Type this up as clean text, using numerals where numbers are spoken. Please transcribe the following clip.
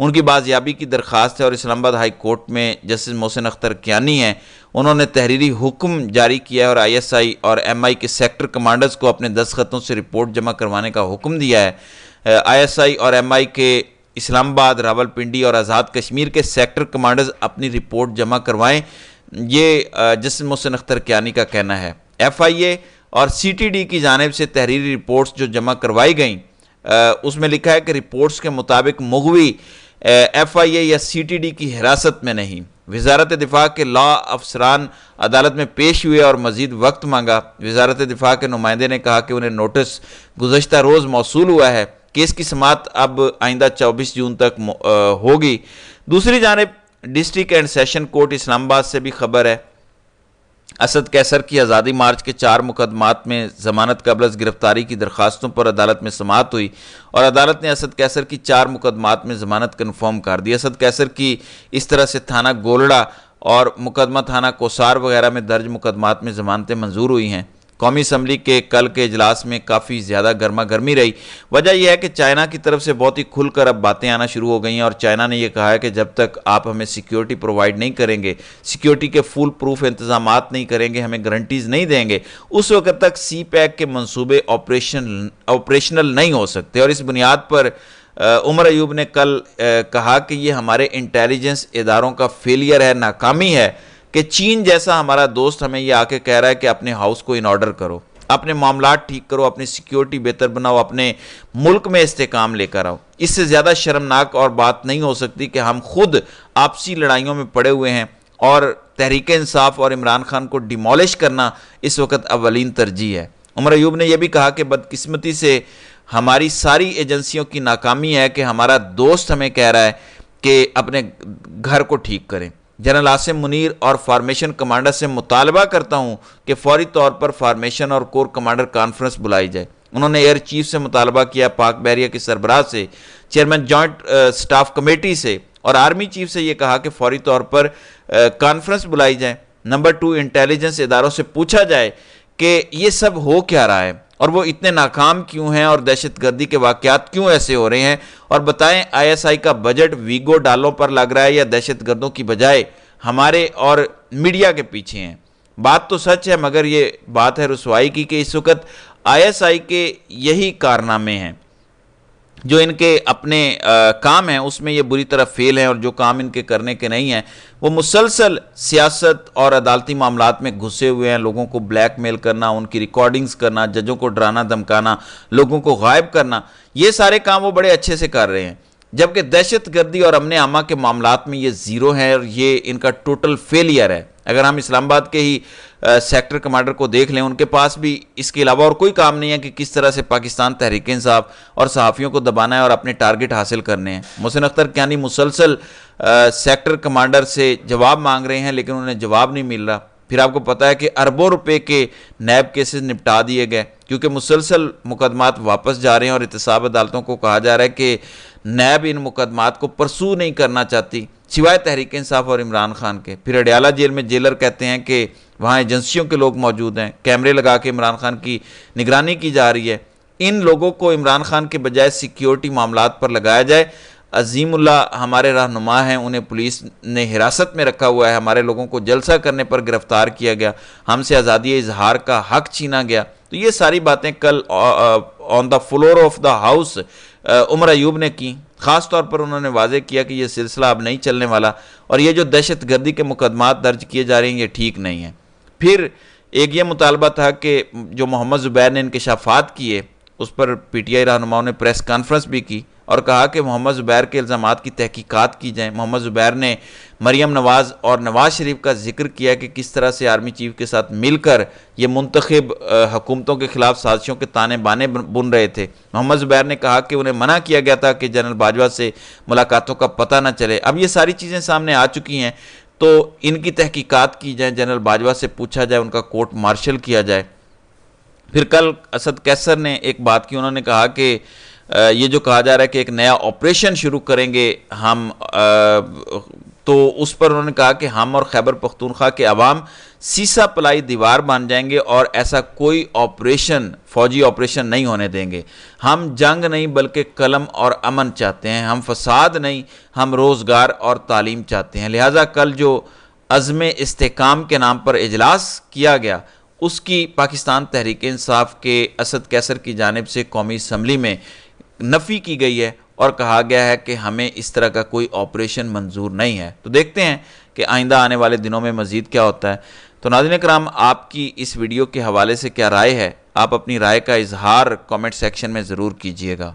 ان کی بازیابی کی درخواست ہے اور اسلام آباد ہائی کورٹ میں جسٹس محسن اختر کیانی ہیں، انہوں نے تحریری حکم جاری کیا ہے اور آئی ایس آئی اور ایم آئی کے سیکٹر کمانڈرز کو اپنے دستخطوں سے رپورٹ جمع کروانے کا حکم دیا ہے۔ آئی ایس آئی اور ایم آئی کے اسلام آباد، راولپنڈی اور آزاد کشمیر کے سیکٹر کمانڈرز اپنی رپورٹ جمع کروائیں، یہ جسٹس محسن اختر کیانی کا کہنا ہے۔ ایف آئی اے اور سی ٹی ڈی کی جانب سے تحریری رپورٹس جو جمع کروائی گئیں، اس میں لکھا ہے کہ رپورٹس کے مطابق مغوی ایف آئی اے یا سی ٹی ڈی کی حراست میں نہیں۔ وزارت دفاع کے لا افسران عدالت میں پیش ہوئے اور مزید وقت مانگا۔ وزارت دفاع کے نمائندے نے کہا کہ انہیں نوٹس گزشتہ روز موصول ہوا ہے، کیس کی سماعت اب آئندہ 24 جون تک ہوگی۔ دوسری جانب ڈسٹرکٹ اینڈ سیشن کورٹ اسلام آباد سے بھی خبر ہے۔ اسد قیصر کی آزادی مارچ کے 4 مقدمات میں ضمانت قبل از گرفتاری کی درخواستوں پر عدالت میں سماعت ہوئی اور عدالت نے اسد قیصر کی 4 مقدمات میں ضمانت کنفرم کر دی۔ اسد قیصر کی اس طرح سے تھانہ گولڑا اور مقدمہ تھانہ کوسار وغیرہ میں درج مقدمات میں ضمانتیں منظور ہوئی ہیں۔ قومی اسمبلی کے کل کے اجلاس میں کافی زیادہ گرما گرمی رہی۔ وجہ یہ ہے کہ چائنا کی طرف سے بہت ہی کھل کر اب باتیں آنا شروع ہو گئی ہیں اور چائنا نے یہ کہا ہے کہ جب تک آپ ہمیں سیکیورٹی پرووائڈ نہیں کریں گے، سیکیورٹی کے فول پروف انتظامات نہیں کریں گے، ہمیں گارنٹیز نہیں دیں گے، اس وقت تک سی پیک کے منصوبے آپریشنل نہیں ہو سکتے۔ اور اس بنیاد پر عمر ایوب نے کل کہا کہ یہ ہمارے انٹیلیجنس اداروں کا فیلئر ہے، ناکامی ہے کہ چین جیسا ہمارا دوست ہمیں یہ آ کے کہہ رہا ہے کہ اپنے ہاؤس کو ان آرڈر کرو، اپنے معاملات ٹھیک کرو، اپنی سیکیورٹی بہتر بناؤ، اپنے ملک میں استحکام لے کر آؤ۔ اس سے زیادہ شرمناک اور بات نہیں ہو سکتی کہ ہم خود آپسی لڑائیوں میں پڑے ہوئے ہیں اور تحریک انصاف اور عمران خان کو ڈیمولش کرنا اس وقت اولین ترجیح ہے۔ عمر ایوب نے یہ بھی کہا کہ بدقسمتی سے ہماری ساری ایجنسیوں کی ناکامی ہے کہ ہمارا دوست ہمیں کہہ رہا ہے کہ اپنے گھر کو ٹھیک کریں۔ جنرل عاصم منیر اور فارمیشن کمانڈر سے مطالبہ کرتا ہوں کہ فوری طور پر فارمیشن اور کور کمانڈر کانفرنس بلائی جائے۔ انہوں نے ایئر چیف سے مطالبہ کیا، پاک بحریہ کے سربراہ سے، چیئرمین جوائنٹ سٹاف کمیٹی سے اور آرمی چیف سے یہ کہا کہ فوری طور پر کانفرنس بلائی جائے۔ نمبر 2، انٹیلیجنس اداروں سے پوچھا جائے کہ یہ سب ہو کیا رہا ہے اور وہ اتنے ناکام کیوں ہیں اور دہشت گردی کے واقعات کیوں ایسے ہو رہے ہیں، اور بتائیں آئی ایس آئی کا بجٹ ویگو ڈالوں پر لگ رہا ہے یا دہشت گردوں کی بجائے ہمارے اور میڈیا کے پیچھے ہیں۔ بات تو سچ ہے، مگر یہ بات ہے رسوائی کی کہ اس وقت آئی ایس آئی کے یہی کارنامے ہیں جو ان کے اپنے کام ہیں اس میں یہ بری طرح فیل ہیں، اور جو کام ان کے کرنے کے نہیں ہیں وہ مسلسل سیاست اور عدالتی معاملات میں گھسے ہوئے ہیں۔ لوگوں کو بلیک میل کرنا، ان کی ریکارڈنگز کرنا، ججوں کو ڈرانا دھمکانا، لوگوں کو غائب کرنا، یہ سارے کام وہ بڑے اچھے سے کر رہے ہیں، جبکہ دہشت گردی اور امن عامہ کے معاملات میں یہ زیرو ہے اور یہ ان کا ٹوٹل فیلئر ہے۔ اگر ہم اسلام آباد کے ہی سیکٹر کمانڈر کو دیکھ لیں، ان کے پاس بھی اس کے علاوہ اور کوئی کام نہیں ہے کہ کس طرح سے پاکستان تحریک انصاف اور صحافیوں کو دبانا ہے اور اپنے ٹارگٹ حاصل کرنے ہیں۔ محسن اختر کیانی مسلسل سیکٹر کمانڈر سے جواب مانگ رہے ہیں لیکن انہیں جواب نہیں مل رہا۔ پھر آپ کو پتہ ہے کہ اربوں روپے کے نیب کیسز نپٹا دیے گئے کیونکہ مسلسل مقدمات واپس جا رہے ہیں اور احتساب عدالتوں کو کہا جا رہا ہے کہ نیب ان مقدمات کو پرسو نہیں کرنا چاہتی سوائے تحریک انصاف اور عمران خان کے۔ پھر اڈیالہ جیل میں جیلر کہتے ہیں کہ وہاں ایجنسیوں کے لوگ موجود ہیں، کیمرے لگا کے عمران خان کی نگرانی کی جا رہی ہے۔ ان لوگوں کو عمران خان کے بجائے سیکیورٹی معاملات پر لگایا جائے۔ عظیم اللہ ہمارے رہنما ہیں، انہیں پولیس نے حراست میں رکھا ہوا ہے، ہمارے لوگوں کو جلسہ کرنے پر گرفتار کیا گیا، ہم سے آزادی اظہار کا حق چھینا گیا۔ تو یہ ساری باتیں کل on the floor of the house Umar Ayub نے کی۔ خاص طور پر انہوں نے واضح کیا کہ یہ سلسلہ اب نہیں چلنے والا اور یہ جو دہشت گردی کے مقدمات درج کیے جا رہے ہیں یہ ٹھیک نہیں ہیں۔ پھر ایک یہ مطالبہ تھا کہ جو محمد زبیر نے انکشافات کیے اس پر پی ٹی آئی رہنماؤں نے پریس کانفرنس بھی کی اور کہا کہ محمد زبیر کے الزامات کی تحقیقات کی جائیں۔ محمد زبیر نے مریم نواز اور نواز شریف کا ذکر کیا کہ کس طرح سے آرمی چیف کے ساتھ مل کر یہ منتخب حکومتوں کے خلاف سازشوں کے تانے بانے بن رہے تھے۔ محمد زبیر نے کہا کہ انہیں منع کیا گیا تھا کہ جنرل باجوہ سے ملاقاتوں کا پتہ نہ چلے۔ اب یہ ساری چیزیں سامنے آ چکی ہیں تو ان کی تحقیقات کی جائیں، جنرل باجوہ سے پوچھا جائے، ان کا کورٹ مارشل کیا جائے۔ پھر کل اسد قیصر نے ایک بات کی، انہوں نے کہا کہ یہ جو کہا جا رہا ہے کہ ایک نیا آپریشن شروع کریں گے ہم تو اس پر انہوں نے کہا کہ ہم اور خیبر پختونخوا کے عوام سیسا پلائی دیوار بن جائیں گے اور ایسا کوئی آپریشن، فوجی آپریشن نہیں ہونے دیں گے. ہم جنگ نہیں بلکہ قلم اور امن چاہتے ہیں، ہم فساد نہیں، ہم روزگار اور تعلیم چاہتے ہیں. لہٰذا کل جو عزم استحکام کے نام پر اجلاس کیا گیا اس کی پاکستان تحریک انصاف کے اسد کیسر کی جانب سے قومی اسمبلی میں نفی کی گئی ہے اور کہا گیا ہے کہ ہمیں اس طرح کا کوئی آپریشن منظور نہیں ہے. تو دیکھتے ہیں کہ آئندہ آنے والے دنوں میں مزید کیا ہوتا ہے. تو ناظرین کرام، آپ کی اس ویڈیو کے حوالے سے کیا رائے ہے؟ آپ اپنی رائے کا اظہار کامنٹ سیکشن میں ضرور کیجئے گا.